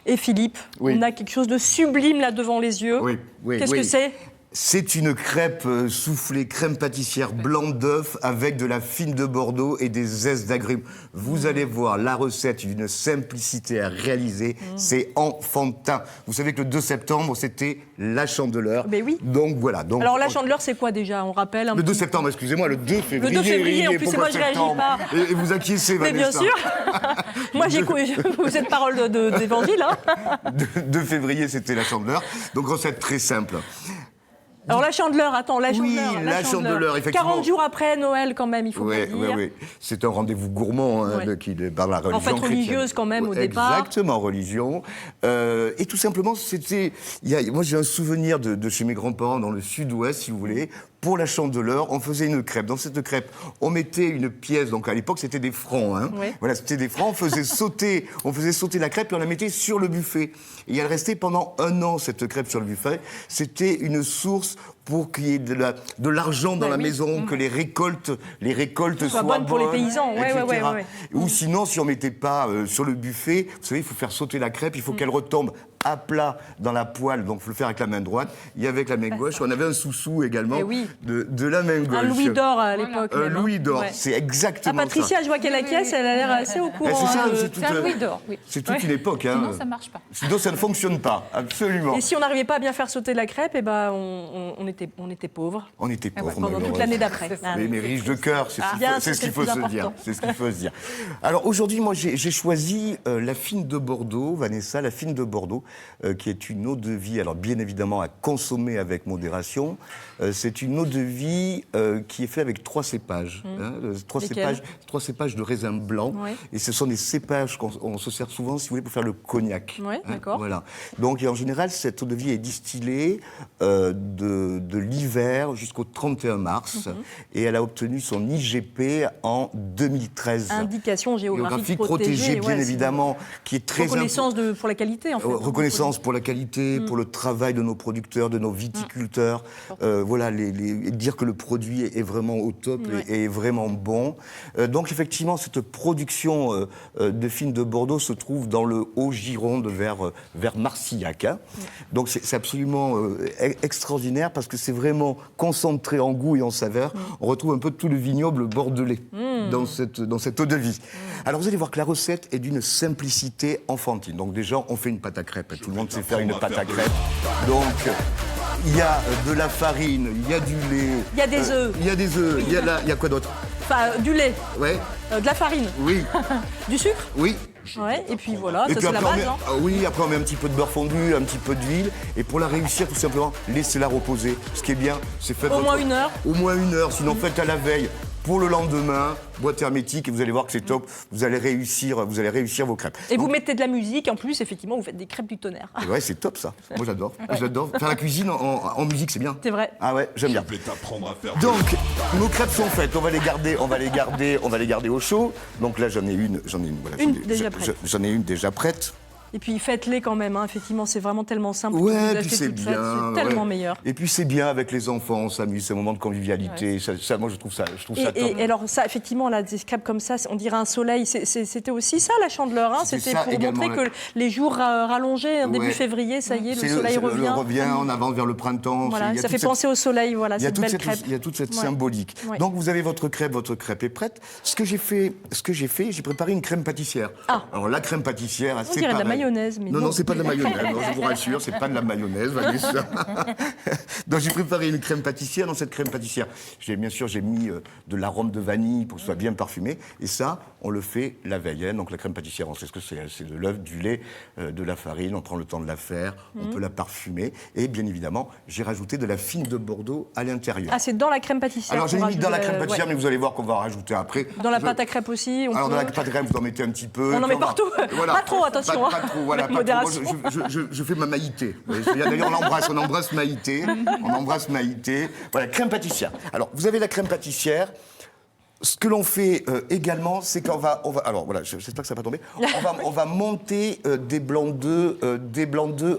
Et Philippe, on a quelque chose de sublime là devant les yeux. Oui, oui. Qu'est-ce que c'est ? C'est une crêpe soufflée, crème pâtissière blanc d'œuf avec de la fine de Bordeaux et des zestes d'agrumes. Vous allez voir, la recette d'une simplicité à réaliser, c'est enfantin. Vous savez que le 2 septembre, c'était la Chandeleur. Mais oui. Donc voilà. Donc, alors la Chandeleur, c'est quoi déjà ? On rappelle un Le 2 petit... septembre, excusez-moi, le 2 février. Le 2 février, en plus, c'est moi, je réagis pas. Et vous acquiescez, Mais Vanessa. bien sûr. Moi, vous êtes parole d'évangile, hein. 2 février, c'était la Chandeleur. Donc recette très simple. Alors la Chandeleur, attends, la Chandeleur. Oui, la Chandeleur, effectivement. 40 jours après Noël, quand même, il faut bien dire. Oui. C'est un rendez-vous gourmand par la religion en fait, religieuse quand même au départ. Exactement, religion. Et tout simplement, c'était... Moi, j'ai un souvenir de chez mes grands-parents dans le sud-ouest, si vous voulez. Pour la Chandeleur, on faisait une crêpe. Dans cette crêpe, on mettait une pièce. Donc à l'époque, c'était des francs. Hein. Oui. Voilà, c'était des francs. On faisait sauter la crêpe et on la mettait sur le buffet. Et elle restait pendant 1 an, cette crêpe sur le buffet. C'était une source pour qu'il y ait de l'argent dans la maison, que les récoltes soient bonnes pour les paysans. etc. Ou sinon, si on mettait pas sur le buffet, vous savez, il faut faire sauter la crêpe, il faut qu'elle retombe à plat dans la poêle, donc il faut le faire avec la main droite et avec la main gauche. On avait un sous-sous également de la main gauche. Un louis d'or à l'époque. Un louis d'or, c'est exactement ça. Patricia, je vois qu'elle acquiesce, elle a l'air assez au courant. C'est un louis d'or, oui. C'est toute une époque. Sinon, ça ne marche pas. Sinon, ça ne fonctionne pas, absolument. Et si on n'arrivait pas à bien faire sauter la crêpe, eh ben, on était pauvres. On était pauvres. Pendant toute l'année d'après. Mais riches de cœur, c'est ce qu'il faut se dire. C'est ce qu'il faut se dire. Alors aujourd'hui, moi, j'ai choisi la fine de Bordeaux, Vanessa, la fine de Bordeaux, qui est une eau de vie, alors bien évidemment à consommer avec modération. C'est une eau de vie qui est faite avec 3 cépages. Trois cépages de raisin blanc. Ouais. Et ce sont des cépages qu'on se sert souvent, si vous voulez, pour faire le cognac. Ouais, d'accord. Voilà. Donc en général, cette eau de vie est distillée de l'hiver jusqu'au 31 mars. Et elle a obtenu son IGP en 2013. Indication géographique protégée, bien évidemment, qui est très... Reconnaissance pour la qualité, en fait. Reconnaissance pour la qualité, pour le travail de nos producteurs, de nos viticulteurs. Voilà, dire que le produit est vraiment au top et est vraiment bon. Donc effectivement, cette production de fine de Bordeaux se trouve dans le Haut-Gironde vers Marcillac. Hein. Donc c'est absolument extraordinaire parce que c'est vraiment concentré en goût et en saveur. On retrouve un peu tout le vignoble bordelais dans cette eau de vie. Alors vous allez voir que la recette est d'une simplicité enfantine. Donc déjà, on fait une pâte à crêpes. Tout le monde sait faire une pâte à crêpes. Donc il y a de la farine, il y a du lait. Il y a des œufs. Il y a des œufs. Il y a quoi d'autre? Enfin, du lait. Ouais. De la farine. Oui. Du sucre. Oui. Ouais, et puis voilà, Et ça puis c'est la après, base. Hein. Oui, après on met un petit peu de beurre fondu, un petit peu d'huile. Et pour la réussir, tout simplement, laissez-la reposer. Ce qui est bien, c'est faire... Au moins 1 heure. Au moins 1 heure, sinon faites à la veille. Pour le lendemain, boîte hermétique, et vous allez voir que c'est top. Vous allez réussir vos crêpes. Et vous mettez de la musique, en plus, effectivement, vous faites des crêpes du tonnerre. Ouais, c'est top ça. Moi j'adore. Faire la cuisine en musique, c'est bien. C'est vrai. Ah ouais, j'aime bien. Je vais t'apprendre à faire. Donc, nos crêpes sont faites. On va les garder au chaud. Donc là, j'en ai une. Voilà, j'en ai une déjà prête. Et puis faites-les quand même, hein. Effectivement, c'est vraiment tellement simple. Ouais, puis c'est bien. C'est tellement meilleur. Et puis c'est bien avec les enfants, on s'amuse, c'est un moment de convivialité. Ça, moi, je trouve ça top. Et alors ça, effectivement, là, des crêpes comme ça, on dirait un soleil. C'était aussi ça, la Chandeleur. Hein. C'était pour montrer que les jours rallongés, début février, ça y est, le soleil revient. On avance vers le printemps. Voilà, ça fait penser au soleil, voilà, cette belle crêpe. Il y a toute cette symbolique. Ouais. Donc vous avez votre crêpe est prête. Ce que j'ai fait, j'ai préparé une crème pâtissière. Ah. Alors la crème pâtissière, on dirait de la mayonnaise. Mais non, c'est pas de la mayonnaise. Non, je vous rassure, c'est pas de la mayonnaise, Vanessa. Donc j'ai préparé une crème pâtissière. Dans cette crème pâtissière, j'ai mis de l'arôme de vanille pour que ce soit bien parfumé. Et ça, on le fait la veille. Hein. Donc la crème pâtissière, on sait ce que c'est. C'est de l'œuf, du lait, de la farine. On prend le temps de la faire. On peut la parfumer. Et bien évidemment, j'ai rajouté de la fine de Bordeaux à l'intérieur. Ah, c'est dans la crème pâtissière. Alors j'ai mis dans la crème pâtissière, mais vous allez voir qu'on va rajouter après. Dans la pâte à crêpes aussi. Alors dans la pâte à crêpes, vous en mettez un petit peu. On en met partout. Voilà. Pas trop, attention. Pas trop, voilà. Modération. Je fais ma Maïté. D'ailleurs, on embrasse Maïté. Voilà, crème pâtissière. Alors, vous avez la crème pâtissière. Ce que l'on fait également, c'est qu'on va... Alors, voilà, j'espère que ça va pas tomber. On va monter des blancs d'œufs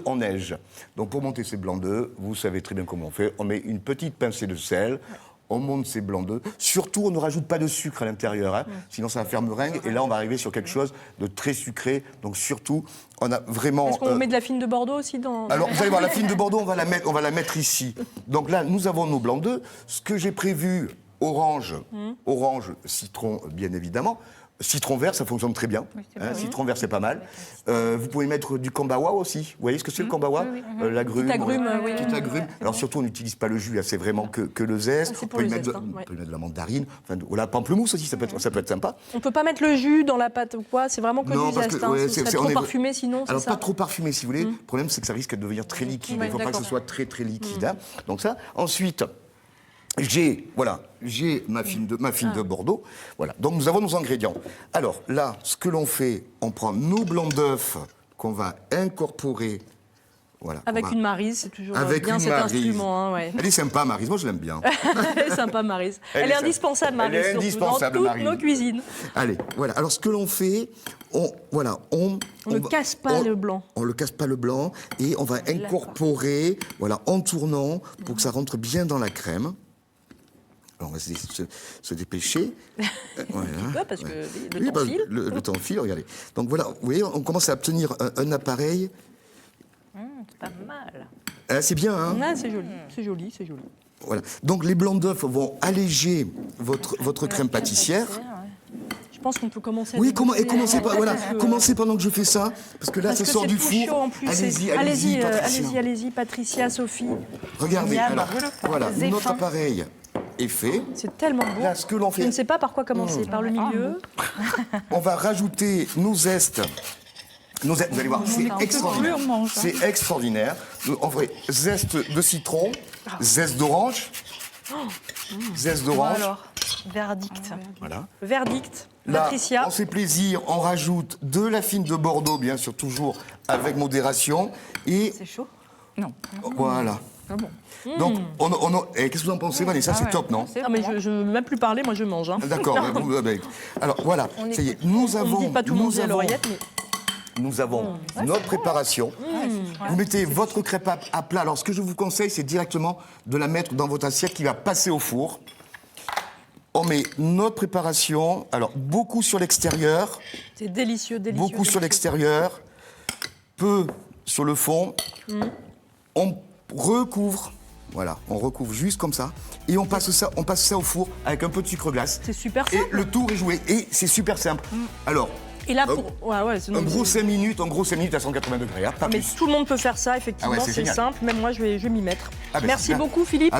en neige. Donc, pour monter ces blancs d'œufs, vous savez très bien comment on fait. On met une petite pincée de sel. On monte ces blancs d'œufs. Surtout, on ne rajoute pas de sucre à l'intérieur, hein, sinon ça va faire meringue. Et là, on va arriver sur quelque chose de très sucré. Donc surtout, on a vraiment... Est-ce qu'on met de la fine de Bordeaux aussi dans... Alors, vous allez voir, la fine de Bordeaux, on va la mettre ici. Donc là, nous avons nos blancs d'œufs. Ce que j'ai prévu, orange, citron, bien évidemment. Citron vert, ça fonctionne très bien. Citron vert, c'est pas mal. Vous pouvez mettre du kambawa aussi. Vous voyez ce que c'est le kambawa? L'agrume. Petit agrume. Alors surtout, on n'utilise pas le jus, c'est vraiment que le zeste. On peut y mettre de la mandarine. Enfin, la pamplemousse aussi, ça peut être sympa. On ne peut pas mettre le jus dans la pâte ou quoi? C'est vraiment que du zeste. Ce serait trop parfumé sinon, alors pas trop parfumé si vous voulez. Le problème, c'est que ça risque de devenir très liquide. Il ne faut pas que ce soit très très liquide. Donc ça. Ensuite... J'ai ma fine de Bordeaux. Voilà. Donc nous avons nos ingrédients. Alors là, ce que l'on fait, on prend nos blancs d'œufs qu'on va incorporer. Voilà. Avec une Maryse, c'est toujours bien cet instrument. Hein, Elle est sympa, Maryse. Moi, je l'aime bien. Elle est sympa, Maryse. Elle est indispensable, Maryse. Elle est indispensable, dans toutes nos cuisines. Allez, voilà. Alors ce que l'on fait, on ne casse pas le blanc. On ne le casse pas le blanc et on va incorporer, en tournant pour que ça rentre bien dans la crème. Alors, on va se dépêcher. Parce que le temps file. Le temps file, regardez. Donc voilà, vous voyez, on commence à obtenir un appareil. C'est pas mal. C'est bien, hein? C'est joli. Voilà. Donc les blancs d'œufs vont alléger votre crème pâtissière. Je pense qu'on peut commencer. Oui, commencez pendant que je fais ça, parce que là, ça sort du four. Allez-y, Patricia, Sophie. Regardez, alors, voilà, notre appareil est fait. C'est tellement beau. Là, ce que l'on fait... Je ne sais pas par quoi commencer, par le milieu. On va rajouter nos zestes. Vous allez voir, c'est extraordinaire. C'est extraordinaire. En vrai, zeste de citron, zeste d'orange. Zeste d'orange. Alors, verdict. Voilà. Verdict. Là, Patricia. on se fait plaisir, on rajoute de la fine de Bordeaux, bien sûr, toujours avec modération. Et c'est chaud? Non. Voilà. Ah bon. Donc, qu'est-ce que vous en pensez, Vanessa? C'est top, non? Mais je ne veux même plus parler, moi je mange. Hein. D'accord. Alors voilà, ça y est, nous avons... On ne dit pas tout le monde à l'oreillette, mais... Nous avons notre préparation. Vous mettez votre crêpe à plat. Alors, ce que je vous conseille, c'est directement de la mettre dans votre assiette qui va passer au four. On met notre préparation, alors beaucoup sur l'extérieur. C'est délicieux. Beaucoup sur l'extérieur, peu sur le fond. On recouvre, on recouvre juste comme ça. Et on passe ça au four avec un peu de sucre glace. C'est super simple. Et le tour est joué. Et c'est super simple. Alors... Et là, un gros 5 minutes à 180 degrés. Pas mais plus. tout le monde peut faire ça, effectivement, c'est simple. Même moi, je vais m'y mettre. Merci beaucoup, Philippe.